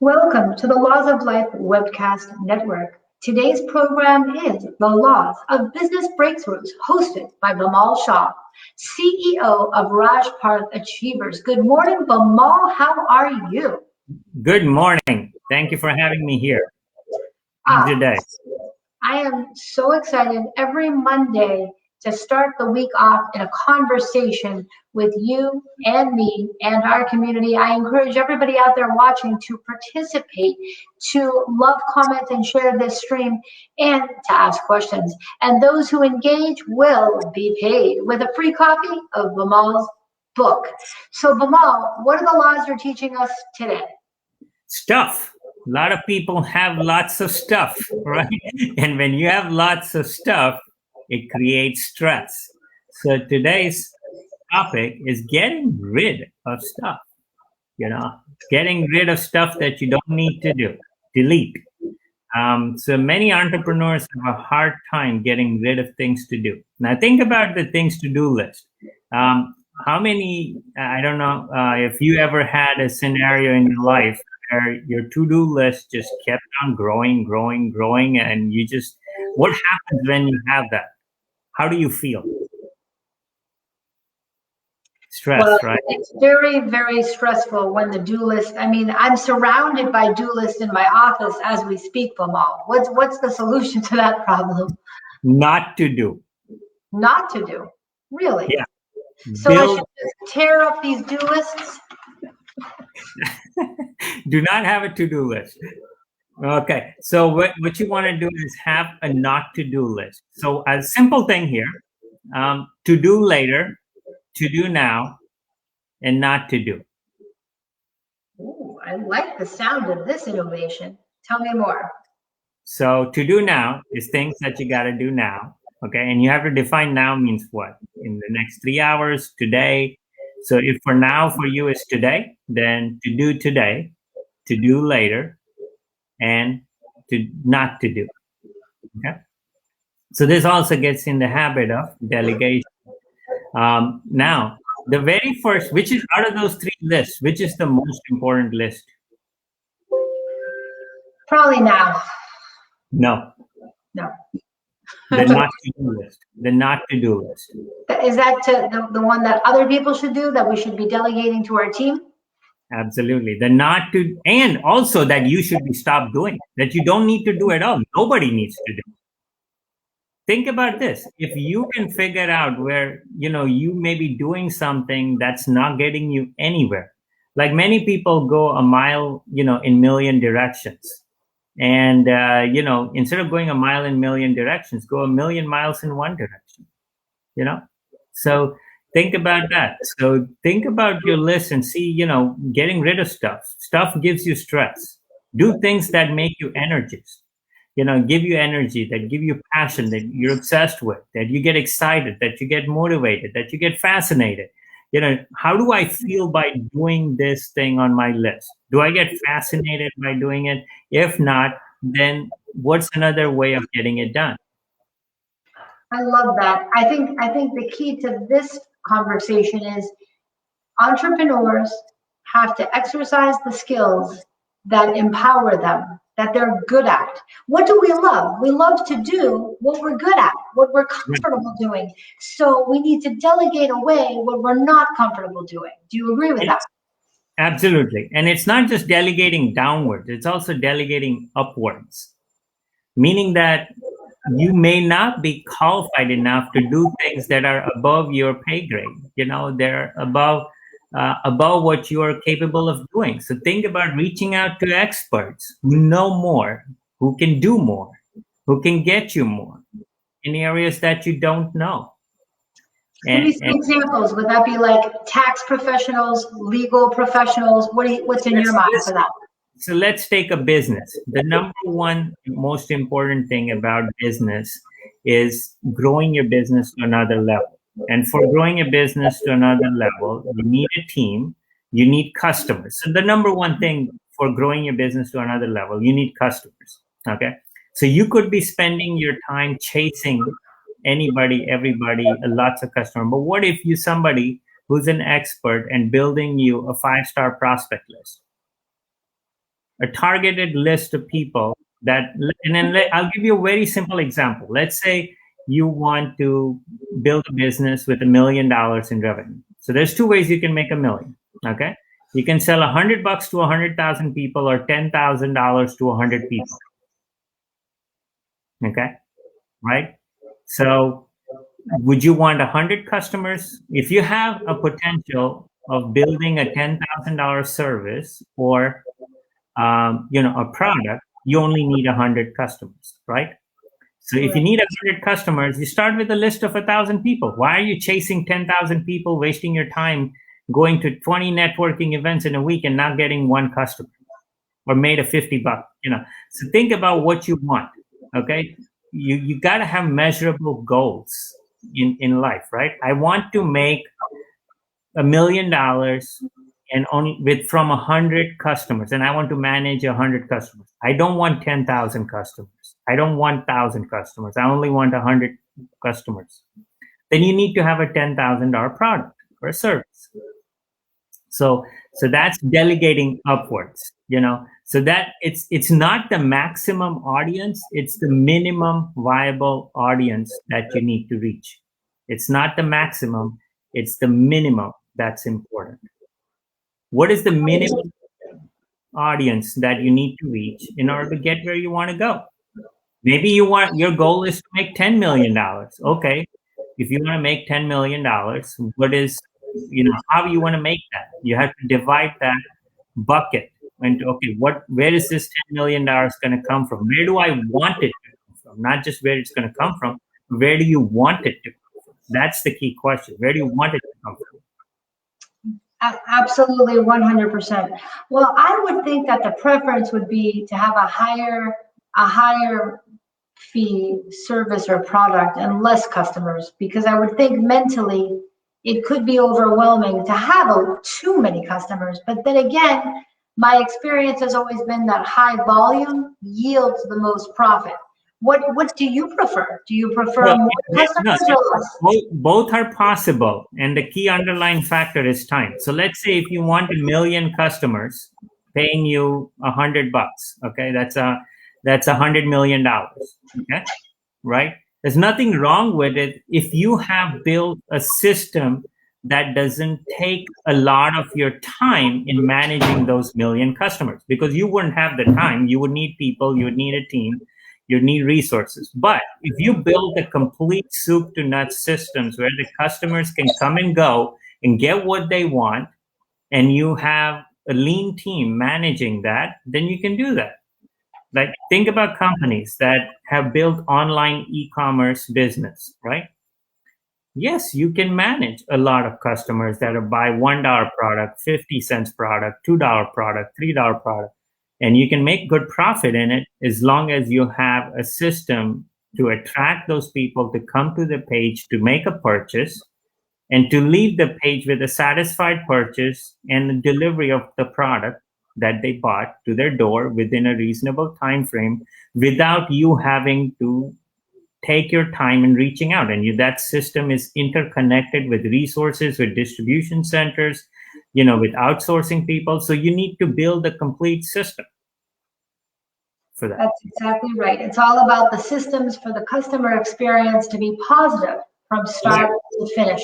Welcome to the Laws of Life webcast network. Today's program is The Laws of Business Breakthroughs, hosted by Bimal Shah, CEO of Rajparth Achievers. Good morning, Bimal. How are you? Good morning. Thank you for having me here. How's your day? I am so excited every Monday to start the week off in a conversation with you and me and our community. I encourage everybody out there watching to participate, to love, comment, and share this stream, and to ask questions. And those who engage will be paid with a free copy of Bimal's book. So Bimal, what are the laws you're teaching us today? Stuff. A lot of people have lots of stuff, right? And when you have lots of stuff, it creates stress. So today's topic is getting rid of stuff, getting rid of stuff that you don't need to do, delete. So many entrepreneurs have a hard time getting rid of things to do. Now think about the things to do list. How many, I don't know if you ever had a scenario in your life where your to-do list just kept on growing, and what happens when you have that? How do you feel? Stress, well, right? It's very, very stressful when the do list, I'm surrounded by do lists in my office as we speak, Bimal. What's the solution to that problem? Not to do. Not to do? Really? Yeah. So I should just tear up these do lists? Do not have a to-do list. Okay, so what you want to do is have a not to do list. So a simple thing here, to do later, to do now, and not to do. Ooh, I like the sound of this innovation. Tell me more. So to do now is things that you got to do now. Okay, and you have to define now means what? In the next 3 hours, today. So if for now for you is today, then to do today, to do later, and to not to do. Okay. So this also gets in the habit of delegation. Now, the very first, which is out of those three lists, which is the most important list? Probably now. No. No. The not to do list. The not to do list. Is that the one that other people should do, that we should be delegating to our team? Absolutely. The not to, and also that you should be stopped doing, that you don't need to do at all. Nobody needs to do. Think about this. If you can figure out where, you may be doing something that's not getting you anywhere. Like many people go a mile, in million directions. And, instead of going a mile in million directions, go a million miles in one direction, So think about that. So think about your list and see, getting rid of stuff. Stuff gives you stress. Do things that make you energized, give you energy, that give you passion, that you're obsessed with, that you get excited, that you get motivated, that you get fascinated. How do I feel by doing this thing on my list? Do I get fascinated by doing it? If not, then what's another way of getting it done? I love that. I think the key to this conversation is entrepreneurs have to exercise the skills that empower them, that they're good at. What do we love? We love to do what we're good at, what we're comfortable doing. So we need to delegate away what we're not comfortable doing. Do you agree with that? Absolutely. And it's not just delegating downwards, it's also delegating upwards, meaning that you may not be qualified enough to do things that are above your pay grade. They're above what you are capable of doing. So think about reaching out to experts who know more, who can do more, who can get you more in areas that you don't know. Give me some examples. Would that be like tax professionals, legal professionals? What's in your mind for that? So let's take a business. The number one most important thing about business is growing your business to another level. And for growing a business to another level, you need a team, you need customers. So the number one thing for growing your business to another level, you need customers. Okay. So you could be spending your time chasing anybody, everybody, lots of customers. But what if you somebody who's an expert and building you a 5-star prospect list? a targeted list of people and then I'll give you a very simple example. Let's say you want to build a business with $1 million in revenue. So there's two ways you can make $1 million. Okay. You can sell $100 to 100,000 people or $10,000 to 100 people. Okay. Right. So would you want 100 customers? If you have a potential of building a $10,000 service or a product, you only need 100 customers, right? So if you need 100 customers, you start with a list of 1,000 people. Why are you chasing 10,000 people, wasting your time going to 20 networking events in a week and not getting one customer or made a $50? So think about what you want. Okay, you got to have measurable goals in life, right? I want to make $1 million and only from 100 customers, and I want to manage 100 customers. I don't want 10,000 customers. I don't want 1,000 customers. I only want 100 customers. Then you need to have a $10,000 product or a service. So that's delegating upwards, so that it's not the maximum audience, it's the minimum viable audience that you need to reach. It's not the maximum, it's the minimum that's important. What is the minimum audience that you need to reach in order to get where you want to go? Maybe your goal is to make $10 million. Okay. If you want to make $10 million, what is, how you want to make that? You have to divide that bucket into, okay, where is this $10 million going to come from? Where do I want it to come from? Not just where it's going to come from, where do you want it to come from? That's the key question. Where do you want it to come from? Absolutely, 100%. Well, I would think that the preference would be to have a higher fee service or product and less customers, because I would think mentally it could be overwhelming to have too many customers. But then again, my experience has always been that high volume yields the most profit. What do you prefer? Do you prefer more customers or less? Both are possible, and the key underlying factor is time. So let's say if you want 1 million customers paying you $100, okay, that's $100 million, okay, right? There's nothing wrong with it if you have built a system that doesn't take a lot of your time in managing those million customers, because you wouldn't have the time. You would need people, you would need a team, you need resources. But if you build a complete soup to nuts systems where the customers can come and go and get what they want, and you have a lean team managing that, then you can do that. Like, think about companies that have built online e-commerce business, right? Yes, you can manage a lot of customers that are buy $1 product, 50 cents product, $2 product, $3 product. And you can make good profit in it as long as you have a system to attract those people to come to the page to make a purchase and to leave the page with a satisfied purchase and the delivery of the product that they bought to their door within a reasonable time frame without you having to take your time in reaching out. And that system is interconnected with resources, with distribution centers, with outsourcing people. So you need to build a complete system for that. That's exactly right. It's all about the systems for the customer experience to be positive from start to finish.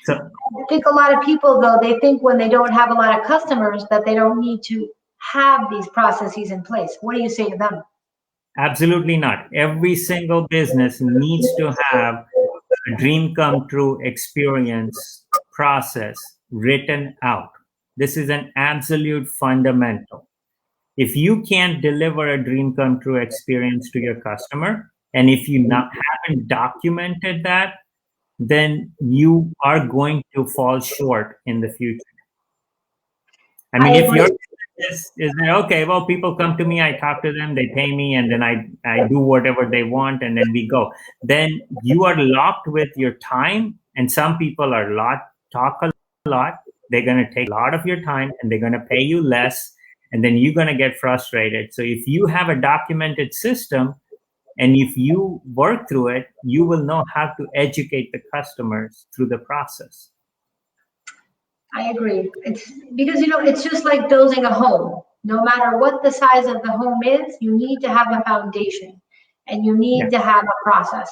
So I think a lot of people, though, they think when they don't have a lot of customers that they don't need to have these processes in place. What do you say to them? Absolutely not. Every single business needs to have a dream come true experience process written out. This is an absolute fundamental. If you can't deliver a dream come true experience to your customer, and if you haven't documented that, then you are going to fall short in the future. I mean, if your business is okay, well, people come to me, I talk to them, they pay me, and then I do whatever they want, and then we go. Then you are locked with your time, and some people talk a lot. They're going to take a lot of your time, and they're going to pay you less, and then you're going to get frustrated. So if you have a documented system, and if you work through it, you will know how to educate the customers through the process. I agree. It's because, it's just like building a home. No matter what the size of the home is, you need to have a foundation and you need to have a process.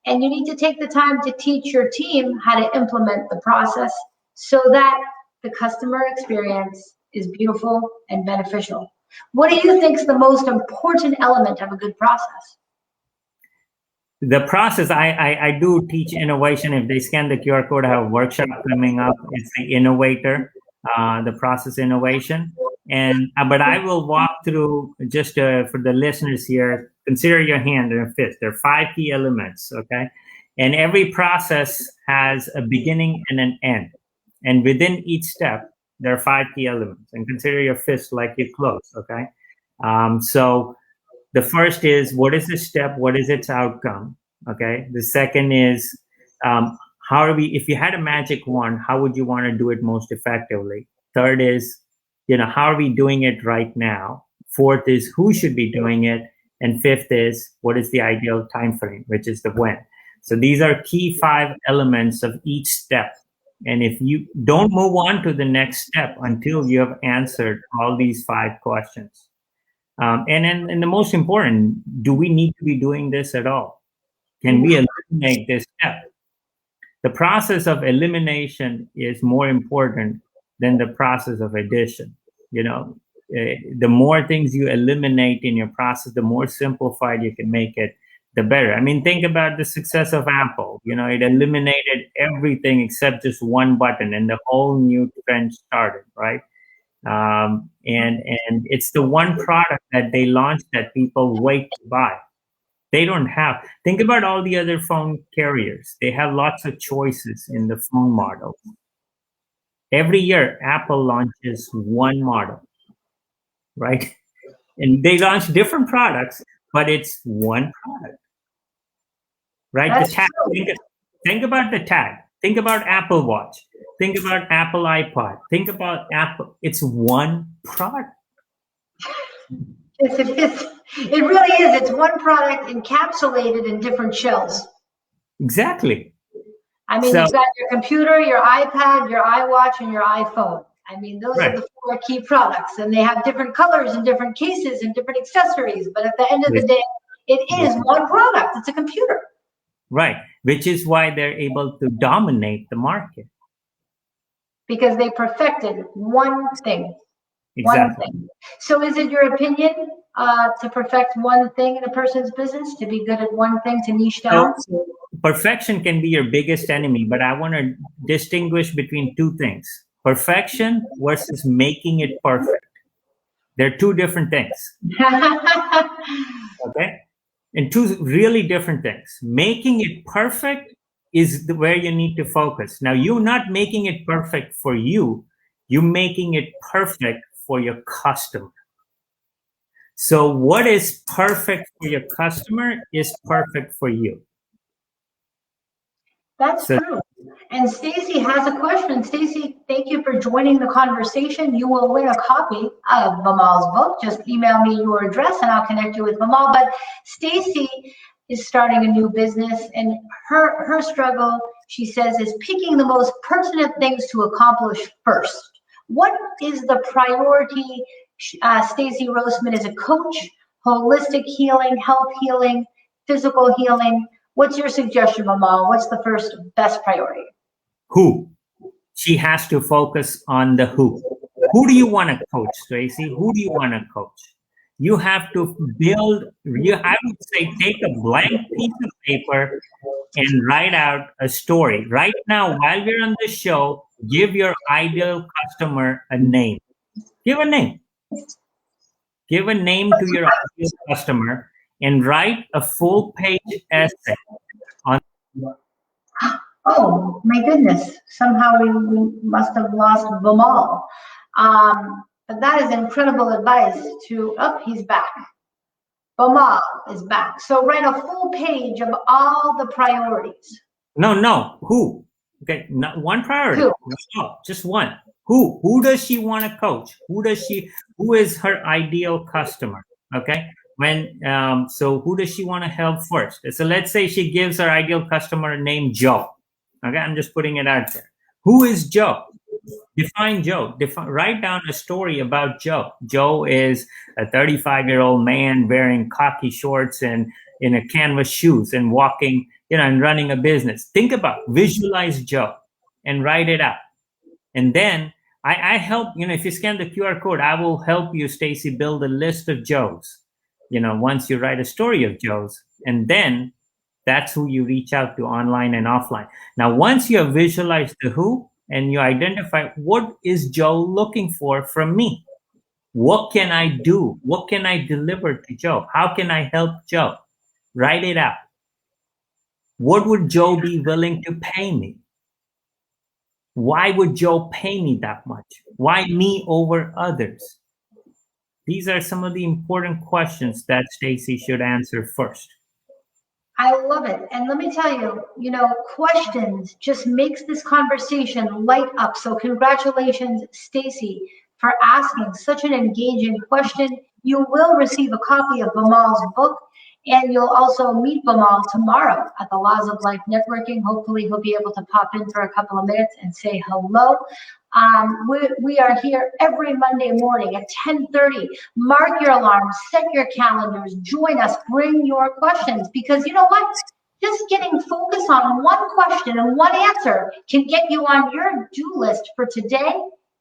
And you need to take the time to teach your team how to implement the process so that the customer experience is beautiful and beneficial. What do you think is the most important element of a good process? The process, I do teach innovation. If they scan the QR code, I have a workshop coming up. It's the innovator, the process innovation. But I will walk through just for the listeners here, consider your hand and a fist. There are 5 key elements, okay? And every process has a beginning and an end. And within each step, there are 5 key elements. And consider your fist like you close, okay? So the first is, what is the step? What is its outcome? Okay. The second is, how are we, if you had a magic wand, how would you want to do it most effectively? Third is, how are we doing it right now? Fourth is, who should be doing it? And fifth is, what is the ideal time frame, which is the when. So these are key 5 elements of each step. And if you don't move on to the next step until you have answered all these 5 questions. And the most important, do we need to be doing this at all? Can we eliminate this step? The process of elimination is more important than the process of addition. The more things you eliminate in your process, the more simplified you can make it, the better. I mean, think about the success of Apple. It eliminated everything except just one button, and the whole new trend started, right? And it's the one product that they launched that people wait to buy. They don't have. Think about all the other phone carriers. They have lots of choices in the phone model. Every year, Apple launches one model, right? And they launch different products, but it's one product, right? That's the tag. Think about the tag. Think about Apple Watch. Think about Apple iPod. Think about Apple. It's one product. Yes, it is. It really is. It's one product encapsulated in different shells. Exactly. I mean, you've got your computer, your iPad, your iWatch, and your iPhone. I mean, those are the 4 key products, and they have different colors and different cases and different accessories. But at the end of the day, it is one product. It's a computer. Right, which is why they're able to dominate the market. Because they perfected one thing. Exactly. One thing. So is it your opinion to perfect one thing in a person's business, to be good at one thing, to niche down? So perfection can be your biggest enemy, but I want to distinguish between 2 things. Perfection versus making it perfect. They're 2 different things. Okay? And 2 really different things. Making it perfect is where you need to focus. Now, you're not making it perfect for you. You're making it perfect for your customer. So what is perfect for your customer is perfect for you. That's true. And Stacy has a question. Stacy, thank you for joining the conversation. You will win a copy of Vimal's book. Just email me your address and I'll connect you with Vimal. But Stacy is starting a new business, and her struggle, she says, is picking the most pertinent things to accomplish first. What is the priority? Stacy Roseman is a coach, holistic healing, health healing, physical healing. What's your suggestion, Vimal? What's the first best priority? Who? She has to focus on the who. Who do you want to coach, Tracy? Who do you want to coach? You have to build, I would say, take a blank piece of paper and write out a story. Right now, while we're on the show, give your ideal customer a name. Give a name. Give a name to your ideal customer and write a full-page essay on. Oh, my goodness. Somehow we must have lost Vimal. But that is incredible advice he's back. Vimal is back. So write a full page of all the priorities. No. Who? Okay, not one priority. No, just one. Who? Who does she want to coach? Who is her ideal customer? Okay. So who does she want to help first? So let's say she gives her ideal customer named Joe. Okay, I'm just putting it out there. Who is Joe? Define Joe. Write down a story about Joe. Joe is a 35-year-old man wearing khaki shorts and in a canvas shoes and walking, and running a business. Think about, visualize Joe and write it out. And then I help, if you scan the QR code, I will help you, Stacy, build a list of Joes, once you write a story of Joes. And then that's who you reach out to online and offline. Now, once you have visualized the who and you identify what is Joe looking for from me, what can I do? What can I deliver to Joe? How can I help Joe? Write it out. What would Joe be willing to pay me? Why would Joe pay me that much? Why me over others? These are some of the important questions that Stacy should answer first. I love it. And let me tell you, questions just makes this conversation light up. So congratulations, Stacy, for asking such an engaging question. You will receive a copy of Bimal's book, and you'll also meet Bimal tomorrow at the Laws of Life Networking. Hopefully he'll be able to pop in for a couple of minutes and say hello. We are here every Monday morning at 10:30. Mark your alarms, set your calendars, join us, bring your questions, because you know what? Just getting focused on one question and one answer can get you on your do list for today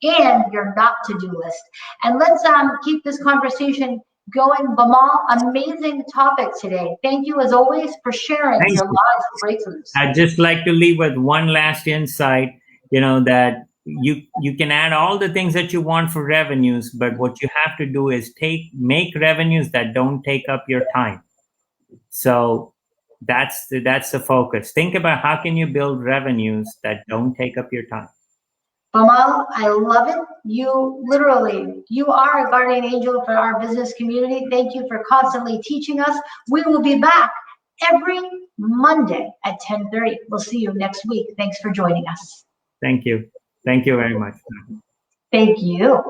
and your not to do list. And let's keep this conversation going. Bimal, amazing topic today. Thank you as always for sharing your lives breakthroughs. I'd just like to leave with one last insight, that you can add all the things that you want for revenues, but what you have to do is make revenues that don't take up your time. So that's the focus. Think about how can you build revenues that don't take up your time. Bimal, I love it. You are a guardian angel for our business community. Thank you for constantly teaching us. We will be back every Monday at 10:30. We'll see you next week. Thanks for joining us. Thank you. Thank you very much. Thank you.